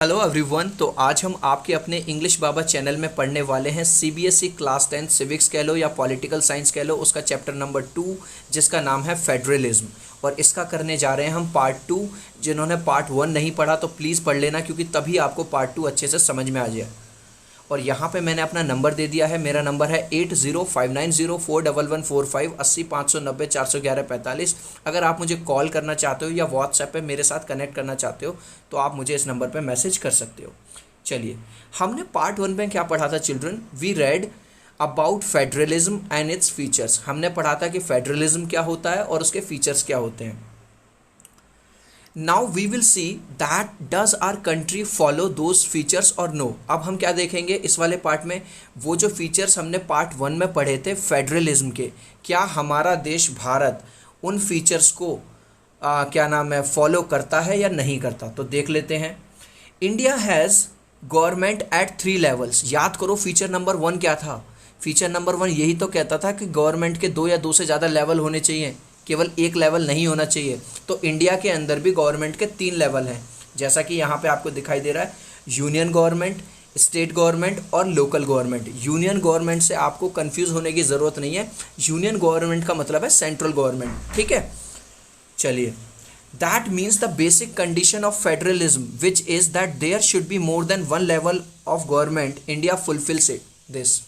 Hello everyone. तो आज हम आपके अपने इंग्लिश बाबा चैनल में पढ़ने वाले हैं सीबीएसई क्लास 10 सिविक्स कह लो या पॉलिटिकल साइंस कह लो, उसका चैप्टर नंबर 2 जिसका नाम है फेडरलिज्म। और इसका करने जा रहे हैं हम पार्ट 2। जिन्होंने पार्ट 1 नहीं पढ़ा तो प्लीज़ पढ़ लेना, क्योंकि तभी आपको पार्ट 2 अच्छे से समझ में आ जाए। और यहाँ पे मैंने अपना नंबर दे दिया है। मेरा नंबर है 8059041145 80 590 411 45। अगर आप मुझे कॉल करना चाहते हो या व्हाट्सएप पे मेरे साथ कनेक्ट करना चाहते हो तो आप मुझे इस नंबर पे मैसेज कर सकते हो। चलिए, हमने पार्ट 1 में क्या पढ़ा था children? We read about federalism and its features. हमने पढ़ा था कि फेडरलिज्म क्या होता है और उसके फीचर्स क्या होते हैं। Now we will see that does our country follow those features और नो। अब हम क्या देखेंगे इस वाले पार्ट में? वो जो फीचर्स हमने पार्ट 1 में पढ़े थे फेडरलिज्म के, क्या हमारा देश भारत उन फीचर्स को क्या नाम है फॉलो करता है या नहीं करता? तो देख लेते हैं। India has government at 3 levels. याद करो फीचर नंबर 1 क्या था? फीचर नंबर 1 यही तो कहता था कि गवर्नमेंट के 2 या 2 से ज़्यादा लेवल होने चाहिए, केवल एक लेवल नहीं होना चाहिए। तो इंडिया के अंदर भी गवर्नमेंट के 3 लेवल हैं, जैसा कि यहाँ पे आपको दिखाई दे रहा है। यूनियन गवर्नमेंट, स्टेट गवर्नमेंट और लोकल गवर्नमेंट। यूनियन गवर्नमेंट से आपको कंफ्यूज होने की ज़रूरत नहीं है। यूनियन गवर्नमेंट का मतलब है सेंट्रल गवर्नमेंट, ठीक है। चलिए, that means the basic condition of federalism which is that there should be more than 1 level of government. India fulfils it this.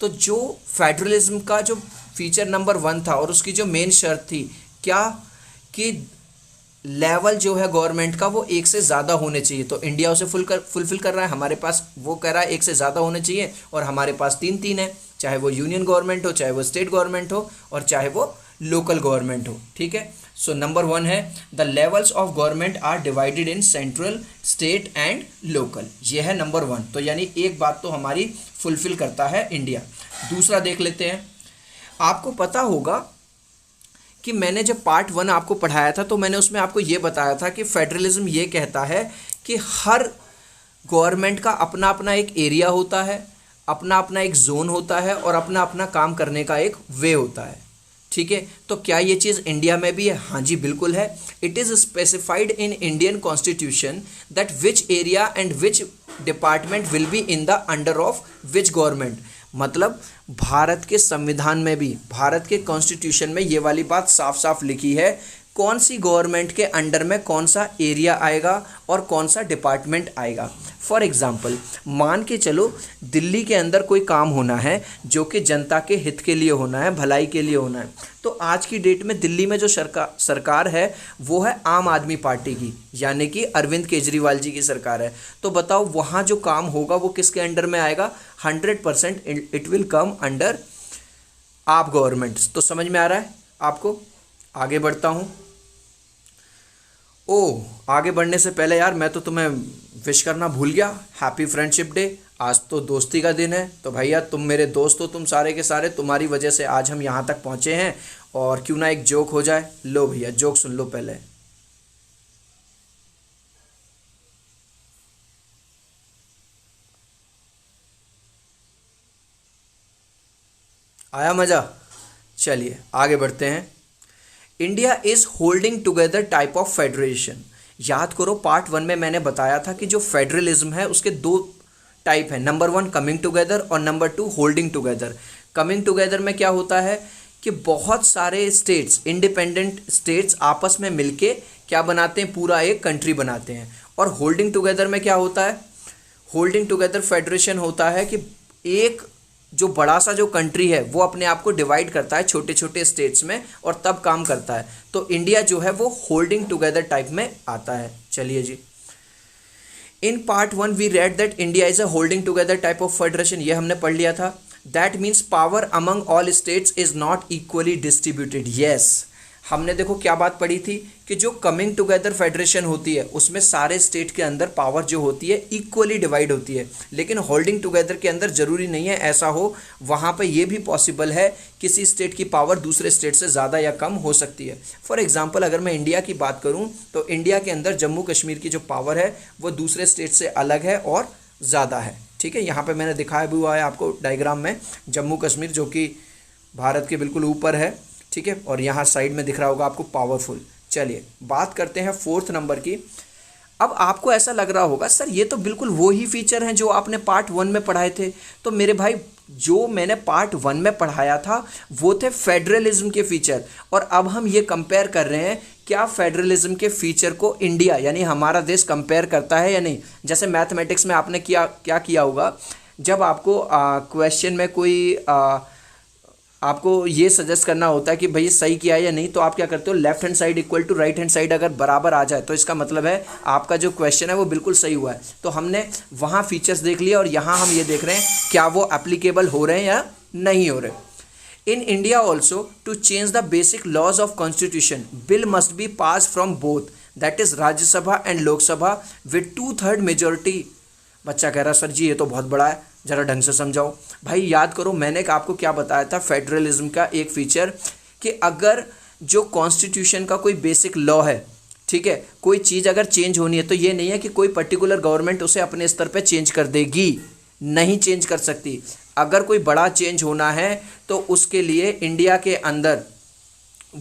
तो जो फेडरलिज्म का जो फीचर नंबर 1 था और उसकी जो मेन शर्त थी क्या, कि लेवल जो है गवर्नमेंट का वो 1 से ज़्यादा होने चाहिए। तो इंडिया उसे फुलफिल कर रहा है। हमारे पास वो कह रहा है 1 से ज़्यादा होने चाहिए और हमारे पास 3 है, चाहे वो यूनियन गवर्नमेंट हो, चाहे वो स्टेट गवर्नमेंट हो और चाहे वो लोकल गवर्नमेंट हो, ठीक है। सो नंबर 1 है the levels of government are divided in central, state and local. ये है नंबर 1। तो यानी एक बात तो हमारी फुलफिल करता है इंडिया। दूसरा देख लेते हैं। आपको पता होगा कि मैंने जब पार्ट 1 आपको पढ़ाया था तो मैंने उसमें आपको ये बताया था कि फेडरलिज्म ये कहता है कि हर गवर्नमेंट का अपना अपना एक एरिया होता है, अपना अपना एक जोन होता है और अपना अपना काम करने का एक वे होता है, ठीक है। तो क्या ये चीज़ इंडिया में भी है? हाँ जी, बिल्कुल है। It is specified in Indian constitution that which area and which department will be in the under of which government. मतलब भारत के संविधान में भी, भारत के कॉन्स्टिट्यूशन में ये वाली बात साफ साफ लिखी है, कौन सी गवर्नमेंट के अंडर में कौन सा एरिया आएगा और कौन सा डिपार्टमेंट आएगा। फॉर एग्जाम्पल, मान के चलो दिल्ली के अंदर कोई काम होना है जो कि जनता के हित के लिए होना है, भलाई के लिए होना है। तो आज की डेट में दिल्ली में जो सरकार है वो है आम आदमी पार्टी की, यानी कि अरविंद केजरीवाल जी की सरकार है। तो बताओ वहाँ जो काम होगा वो किसके अंडर में आएगा? 100% इट विल कम अंडर आप गवर्नमेंट। तो समझ में आ रहा है आपको? आगे बढ़ता हूँ। आगे बढ़ने से पहले यार मैं तो तुम्हें विश करना भूल गया। Happy friendship day. आज तो दोस्ती का दिन है। तो भैया तुम मेरे दोस्त हो, तुम सारे के सारे, तुम्हारी वजह से आज हम यहाँ तक पहुँचे हैं। और क्यों ना एक जोक हो जाए। लो भैया जोक सुन लो पहले। आया मज़ा? चलिए आगे बढ़ते हैं। India is holding together type of federation. याद करो पार्ट 1 में मैंने बताया था कि जो फेडरलिज्म है उसके 2 टाइप हैं। नंबर 1 कमिंग टुगेदर और number 2 holding together. Coming together में क्या होता है कि बहुत सारे स्टेट्स, इंडिपेंडेंट स्टेट्स आपस में मिलके क्या बनाते हैं? पूरा एक कंट्री बनाते हैं। और होल्डिंग टुगेदर में क्या होता है? होल्डिंग टुगेदर फेडरेशन होता है कि एक जो बड़ा सा जो कंट्री है वो अपने आप को डिवाइड करता है छोटे छोटे स्टेट्स में और तब काम करता है। तो इंडिया जो है वो होल्डिंग टुगेदर टाइप में आता है। चलिए जी, in part 1 we read that India is a holding together type of federation. ये हमने पढ़ लिया था। That means power among all states is not equally distributed. Yes, हमने देखो क्या बात पढ़ी थी कि जो कमिंग टुगेदर फेडरेशन होती है उसमें सारे स्टेट के अंदर पावर जो होती है इक्वली डिवाइड होती है। लेकिन होल्डिंग टुगेदर के अंदर ज़रूरी नहीं है ऐसा हो। वहाँ पे ये भी पॉसिबल है किसी स्टेट की पावर दूसरे स्टेट से ज़्यादा या कम हो सकती है। फॉर एग्जांपल अगर मैं इंडिया की बात करूँ तो इंडिया के अंदर जम्मू कश्मीर की जो पावर है वो दूसरे स्टेट से अलग है और ज़्यादा है, ठीक है। यहाँ पर मैंने दिखाया भी हुआ है आपको डायग्राम में जम्मू कश्मीर जो कि भारत के बिल्कुल ऊपर है, ठीक है। और यहाँ साइड में दिख रहा होगा आपको पावरफुल। चलिए बात करते हैं 4th नंबर की। अब आपको ऐसा लग रहा होगा सर ये तो बिल्कुल वो ही फीचर हैं जो आपने पार्ट 1 में पढ़ाए थे। तो मेरे भाई जो मैंने पार्ट 1 में पढ़ाया था वो थे फेडरलिज्म के फीचर, और अब हम ये कंपेयर कर रहे हैं क्या फेडरलिज्म के फीचर को इंडिया यानी हमारा देश कंपेयर करता है या नहीं। जैसे मैथमेटिक्स में आपने क्या किया होगा, जब आपको क्वेश्चन में कोई आपको ये सजेस्ट करना होता है कि भाई सही किया है या नहीं, तो आप क्या करते हो, left hand side equal to right hand side अगर बराबर आ जाए तो इसका मतलब है आपका जो क्वेश्चन है वो बिल्कुल सही हुआ है। तो हमने वहाँ फीचर्स देख लिया और यहाँ हम ये देख रहे हैं क्या वो एप्लीकेबल हो रहे हैं या नहीं हो रहे। In India also to change the basic laws of constitution bill must be pass from both that is Rajya Sabha and Lok Sabha with 2/3 majority. बच्चा कह रहा सर जी ये तो बहुत बड़ा है, ज़रा ढंग से समझाओ। भाई याद करो मैंने आपको क्या बताया था फेडरलिज्म का एक फीचर, कि अगर जो कॉन्स्टिट्यूशन का कोई बेसिक लॉ है, ठीक है, कोई चीज़ अगर चेंज होनी है तो ये नहीं है कि कोई पर्टिकुलर गवर्नमेंट उसे अपने स्तर पे चेंज कर देगी, नहीं चेंज कर सकती। अगर कोई बड़ा चेंज होना है तो उसके लिए इंडिया के अंदर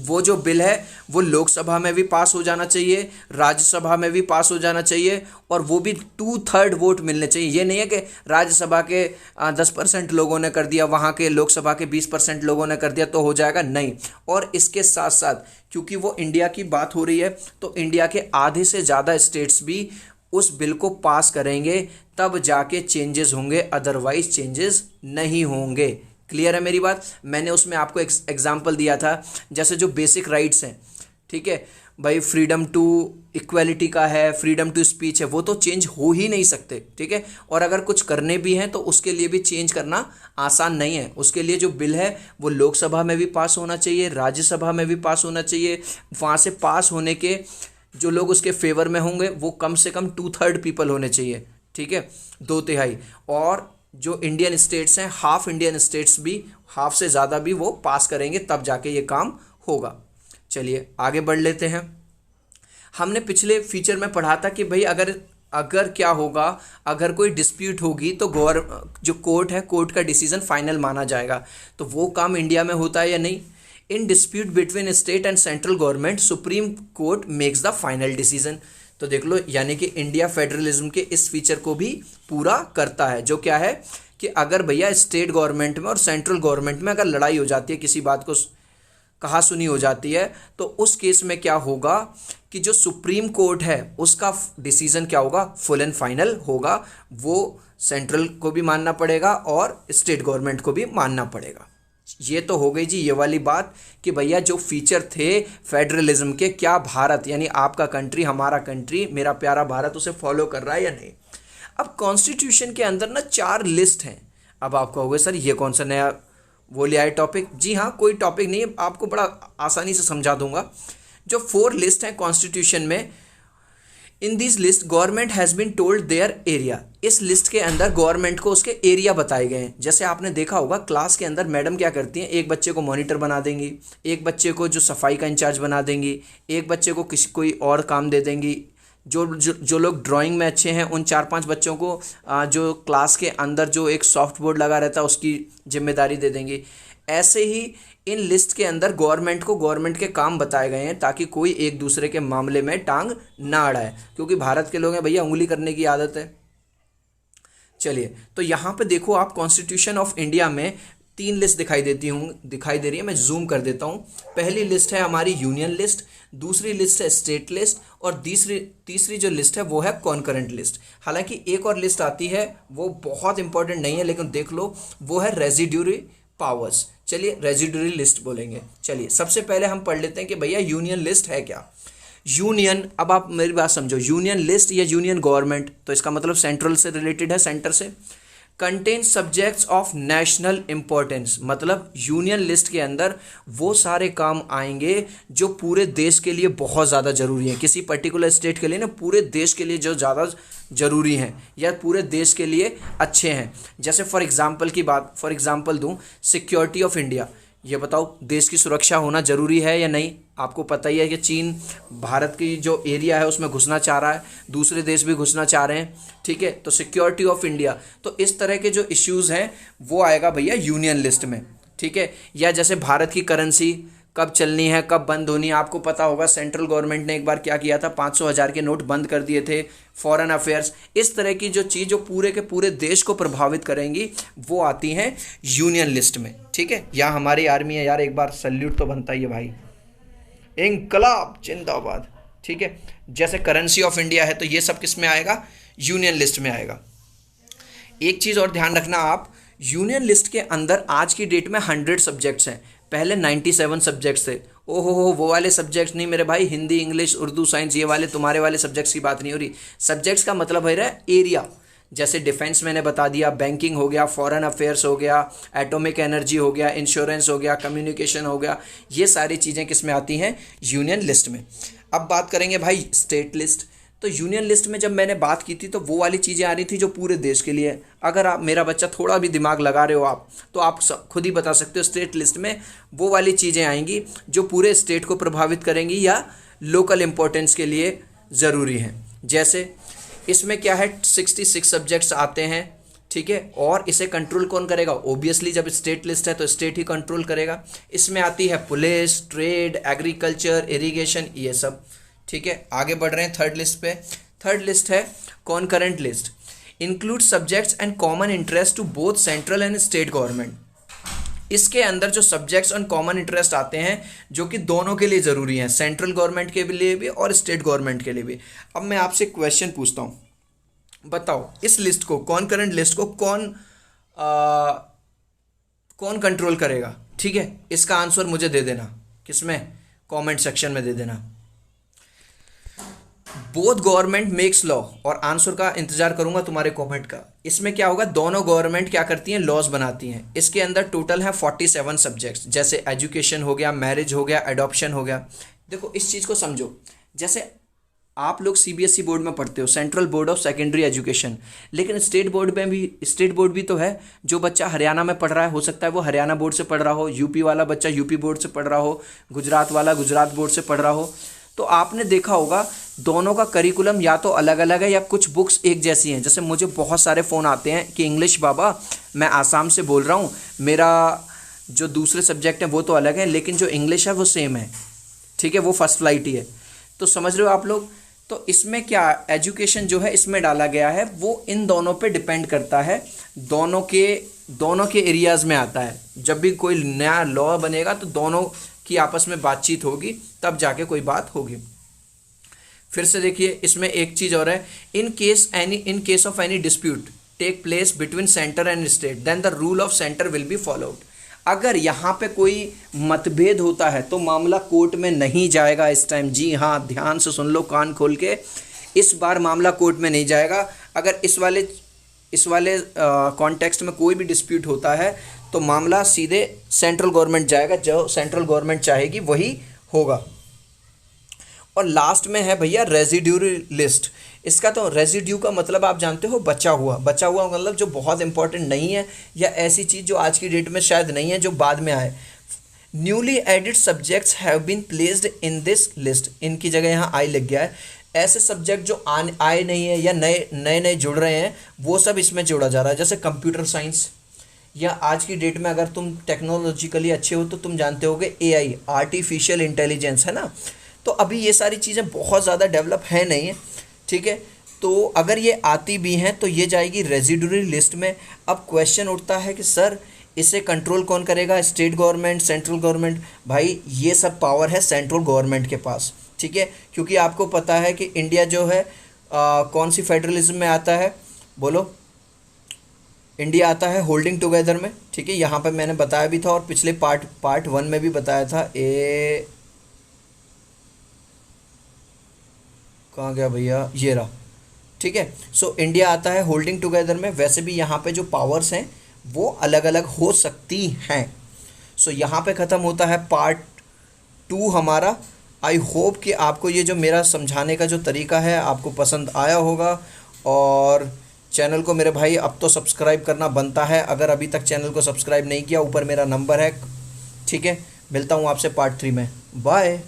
वो जो बिल है वो लोकसभा में भी पास हो जाना चाहिए, राज्यसभा में भी पास हो जाना चाहिए, और वो भी 2/3 वोट मिलने चाहिए। ये नहीं है कि राज्यसभा के 10% लोगों ने कर दिया, वहाँ के लोकसभा के 20% लोगों ने कर दिया तो हो जाएगा, नहीं। और इसके साथ साथ क्योंकि वो इंडिया की बात हो रही है तो इंडिया के आधे से ज़्यादा स्टेट्स भी उस बिल को पास करेंगे तब जाके चेंजेस होंगे, अदरवाइज चेंजेस नहीं होंगे। क्लियर है मेरी बात। मैंने उसमें आपको एग्जाम्पल दिया था, जैसे जो बेसिक राइट्स हैं, ठीक है भाई, फ्रीडम टू इक्वलिटी का है, फ्रीडम टू स्पीच है, वो तो चेंज हो ही नहीं सकते, ठीक है। और अगर कुछ करने भी हैं तो उसके लिए भी चेंज करना आसान नहीं है। उसके लिए जो बिल है वो लोकसभा में भी पास होना चाहिए, राज्यसभा में भी पास होना चाहिए। वहाँ से पास होने के जो लोग उसके फेवर में होंगे वो कम से कम 2/3 पीपल होने चाहिए, ठीक है, 2/3। और जो इंडियन स्टेट्स हैं, हाफ इंडियन स्टेट्स भी, हाफ से ज़्यादा भी वो पास करेंगे तब जाके ये काम होगा। चलिए आगे बढ़ लेते हैं। हमने पिछले फीचर में पढ़ा था कि भाई अगर क्या होगा, अगर कोई डिस्प्यूट होगी तो जो कोर्ट है, कोर्ट का डिसीजन फाइनल माना जाएगा। तो वो काम इंडिया में होता है या नहीं। In dispute between state and central government supreme court makes the final decision. तो देख लो, यानी कि इंडिया फेडरलिज्म के इस फीचर को भी पूरा करता है, जो क्या है कि अगर भैया स्टेट गवर्नमेंट में और सेंट्रल गवर्नमेंट में अगर लड़ाई हो जाती है, किसी बात को कहा सुनी हो जाती है, तो उस केस में क्या होगा कि जो सुप्रीम कोर्ट है उसका डिसीजन क्या होगा, फुल एंड फाइनल होगा। वो सेंट्रल को भी मानना पड़ेगा और स्टेट गवर्नमेंट को भी मानना पड़ेगा। ये तो हो गई जी ये वाली बात कि भैया जो फीचर थे फेडरलिज्म के, क्या भारत यानी आपका कंट्री, हमारा कंट्री, मेरा प्यारा भारत उसे फॉलो कर रहा है या नहीं। अब कॉन्स्टिट्यूशन के अंदर ना 4 लिस्ट हैं। अब आप कहोगे सर ये कौन सा नया वो लिया है टॉपिक। जी हाँ, कोई टॉपिक नहीं है, आपको बड़ा आसानी से समझा दूंगा। जो 4 लिस्ट हैं कॉन्स्टिट्यूशन में, in this list government has been told their area. इस लिस्ट के अंदर गवर्नमेंट को उसके एरिया बताए गए हैं। जैसे आपने देखा होगा क्लास के अंदर मैडम क्या करती हैं, एक बच्चे को मॉनिटर बना देंगी, एक बच्चे को जो सफाई का इंचार्ज बना देंगी, एक बच्चे को कोई और काम दे देंगी। जो लोग ड्राइंग में अच्छे हैं उन 4-5 बच्चों को जो क्लास के अंदर जो एक सॉफ्ट बोर्ड लगा रहता है उसकी जिम्मेदारी दे देंगी। ऐसे ही इन लिस्ट के अंदर गवर्नमेंट को गवर्नमेंट के काम बताए गए हैं ताकि कोई एक दूसरे के मामले में टांग ना अड़ाए, क्योंकि भारत के लोग हैं भैया उंगली करने की आदत है। चलिए तो यहाँ पे देखो आप, कॉन्स्टिट्यूशन ऑफ इंडिया में 3 लिस्ट दिखाई दे रही है। मैं जूम कर देता हूँ। पहली लिस्ट है हमारी यूनियन लिस्ट, दूसरी लिस्ट है स्टेट लिस्ट, और तीसरी जो लिस्ट है वो है कॉन्करेंट लिस्ट। हालांकि एक और लिस्ट आती है वो बहुत इंपॉर्टेंट नहीं है, लेकिन देख लो, वो है रेजिड्यूरी पावर्स। चलिए रेजिड्यूरी लिस्ट बोलेंगे। चलिए सबसे पहले हम पढ़ लेते हैं कि भैया यूनियन लिस्ट है क्या। यूनियन, अब आप मेरी बात समझो, यूनियन लिस्ट या यूनियन गवर्नमेंट, तो इसका मतलब सेंट्रल से रिलेटेड है, सेंटर से। Contain subjects of national importance, मतलब यूनियन लिस्ट के अंदर वो सारे काम आएंगे जो पूरे देश के लिए बहुत ज़्यादा ज़रूरी हैं। किसी पर्टिकुलर स्टेट के लिए ना, पूरे देश के लिए जो ज़्यादा ज़रूरी हैं या पूरे देश के लिए अच्छे हैं। जैसे फॉर एग्जांपल दूं, सिक्योरिटी ऑफ इंडिया। ये बताओ देश की सुरक्षा होना ज़रूरी है या नहीं। आपको पता ही है कि चीन भारत की जो एरिया है उसमें घुसना चाह रहा है, दूसरे देश भी घुसना चाह रहे हैं, ठीक है। तो सिक्योरिटी ऑफ इंडिया, तो इस तरह के जो इश्यूज़ हैं वो आएगा भैया यूनियन लिस्ट में, ठीक है। या जैसे भारत की करेंसी कब चलनी है कब बंद होनी है। आपको पता होगा सेंट्रल गवर्नमेंट ने एक बार क्या किया था, 500,000 के नोट बंद कर दिए थे। फॉरेन अफेयर्स, इस तरह की जो चीज़ जो पूरे के पूरे देश को प्रभावित करेंगी वो आती हैं यूनियन लिस्ट में। ठीक है, यहाँ हमारी आर्मी है यार, एक बार सल्यूट तो बनता ही है भाई, इंकलाब जिंदाबाद। ठीक है, जैसे करेंसी ऑफ इंडिया है तो ये सब किस में आएगा, यूनियन लिस्ट में आएगा। एक चीज़ और ध्यान रखना आप, यूनियन लिस्ट के अंदर आज की डेट में 100 सब्जेक्ट्स हैं, पहले 97 सब्जेक्ट्स थे। ओहो हो, वो वाले सब्जेक्ट्स नहीं मेरे भाई, हिंदी इंग्लिश उर्दू साइंस ये वाले तुम्हारे वाले सब्जेक्ट्स की बात नहीं हो रही। सब्जेक्ट्स का मतलब है एरिया, जैसे डिफेंस मैंने बता दिया, बैंकिंग हो गया, फॉरेन अफेयर्स हो गया, एटॉमिक एनर्जी हो गया, इंश्योरेंस हो गया, कम्युनिकेशन हो गया, ये सारी चीज़ें किस में आती हैं, यूनियन लिस्ट में। अब बात करेंगे भाई स्टेट लिस्ट। तो यूनियन लिस्ट में जब मैंने बात की थी तो वो वाली चीज़ें आ रही थी जो पूरे देश के लिए। अगर आप, मेरा बच्चा थोड़ा भी दिमाग लगा रहे हो आप, तो आप खुद ही बता सकते हो स्टेट लिस्ट में वो वाली चीज़ें आएंगी जो पूरे स्टेट को प्रभावित करेंगी या लोकल इम्पोर्टेंस के लिए ज़रूरी हैं। जैसे इसमें क्या है, 66 सब्जेक्ट्स आते हैं। ठीक है, और इसे कंट्रोल कौन करेगा, ओबियसली जब स्टेट लिस्ट है तो स्टेट ही कंट्रोल करेगा। इसमें आती है पुलिस, ट्रेड, एग्रीकल्चर, इरिगेशन, ये सब। ठीक है, आगे बढ़ रहे हैं थर्ड लिस्ट पे। थर्ड लिस्ट है concurrent list, include subjects and common interest to both central and state government. इसके अंदर जो सब्जेक्ट्स और कॉमन इंटरेस्ट आते हैं जो कि दोनों के लिए ज़रूरी हैं, सेंट्रल गवर्नमेंट के लिए भी और स्टेट गवर्नमेंट के लिए भी। अब मैं आपसे क्वेश्चन पूछता हूँ, बताओ इस लिस्ट को, कॉन्करेंट लिस्ट को कौन कंट्रोल करेगा। ठीक है, इसका आंसर मुझे दे देना, किसमें, कमेंट सेक्शन में दे देना। बोथ गवर्नमेंट मेक्स लॉ, और आंसर का इंतजार करूंगा तुम्हारे कमेंट का। इसमें क्या होगा, दोनों गवर्नमेंट क्या करती हैं, लॉज बनाती हैं। इसके अंदर टोटल है 47 सब्जेक्ट्स, जैसे एजुकेशन हो गया, मैरिज हो गया, एडॉप्शन हो गया। देखो इस चीज़ को समझो, जैसे आप लोग सीबीएसई बोर्ड में पढ़ते हो, central board of secondary education, लेकिन स्टेट बोर्ड भी तो है। जो बच्चा हरियाणा में पढ़ रहा है, हो सकता है वो हरियाणा बोर्ड से पढ़ रहा हो, यूपी वाला बच्चा यूपी बोर्ड से पढ़ रहा हो, गुजरात वाला गुजरात बोर्ड से पढ़ रहा हो। तो आपने देखा होगा दोनों का करिकुलम या तो अलग अलग है या कुछ बुक्स एक जैसी हैं। जैसे मुझे बहुत सारे फ़ोन आते हैं कि इंग्लिश बाबा, मैं आसाम से बोल रहा हूँ, मेरा जो दूसरे सब्जेक्ट हैं वो तो अलग है लेकिन जो इंग्लिश है वो सेम है। ठीक है, वो फर्स्ट फ्लाइट ही है। तो समझ रहे हो आप लोग। तो इसमें क्या एजुकेशन जो है इसमें डाला गया है, वो इन दोनों पे डिपेंड करता है, दोनों के एरियाज़ में आता है। जब भी कोई नया लॉ बनेगा तो दोनों की आपस में बातचीत होगी, तब जाके कोई बात होगी। फिर से देखिए, इसमें एक चीज़ और है, in case of any dispute take place between centre and state then the rule of centre will be followed. अगर यहाँ पे कोई मतभेद होता है तो मामला कोर्ट में नहीं जाएगा इस टाइम। जी हाँ, ध्यान से सुन लो कान खोल के, इस बार मामला कोर्ट में नहीं जाएगा। अगर इस वाले कॉन्टेक्स्ट में कोई भी डिस्प्यूट होता है तो मामला सीधे सेंट्रल गवर्नमेंट जाएगा, जो सेंट्रल गवर्नमेंट चाहेगी वही होगा। और लास्ट में है भैया रेजिड्यू लिस्ट। इसका तो रेजिड्यू का मतलब आप जानते हो, बचा हुआ मतलब जो बहुत इंपॉर्टेंट नहीं है या ऐसी चीज़ जो आज की डेट में शायद नहीं है, जो बाद में आए। Newly added subjects have been placed in this list. इनकी जगह यहाँ आई लग गया है। ऐसे सब्जेक्ट जो आए नहीं है या नए जुड़ रहे हैं वो सब इसमें जोड़ा जा रहा है। जैसे कंप्यूटर साइंस, या आज की डेट में अगर तुम टेक्नोलॉजिकली अच्छे हो तो तुम जानते होगे एआई, आर्टिफिशियल इंटेलिजेंस, है ना। तो अभी ये सारी चीज़ें बहुत ज़्यादा डेवलप है नहीं है। ठीक है, तो अगर ये आती भी हैं तो ये जाएगी रेजिडुअरी लिस्ट में। अब क्वेश्चन उठता है कि सर इसे कंट्रोल कौन करेगा, स्टेट गवर्नमेंट, सेंट्रल गवर्नमेंट। भाई ये सब पावर है सेंट्रल गवर्नमेंट के पास। ठीक है, क्योंकि आपको पता है कि इंडिया जो है कौन सी फेडरलिज्म में आता है, बोलो। इंडिया आता है होल्डिंग टुगेदर में। ठीक है, यहाँ पे मैंने बताया भी था और पिछले पार्ट 1 में भी बताया था। कहाँ गया भैया, ये रहा। ठीक है, सो इंडिया आता है होल्डिंग टुगेदर में। वैसे भी यहाँ पे जो पावर्स हैं वो अलग अलग हो सकती हैं। सो यहाँ पे ख़त्म होता है पार्ट 2 हमारा। आई होप कि आपको ये जो मेरा समझाने का जो तरीका है आपको पसंद आया होगा। और चैनल को मेरे भाई अब तो सब्सक्राइब करना बनता है, अगर अभी तक चैनल को सब्सक्राइब नहीं किया, ऊपर मेरा नंबर है। ठीक है, मिलता हूँ आपसे पार्ट 3 में। बाय।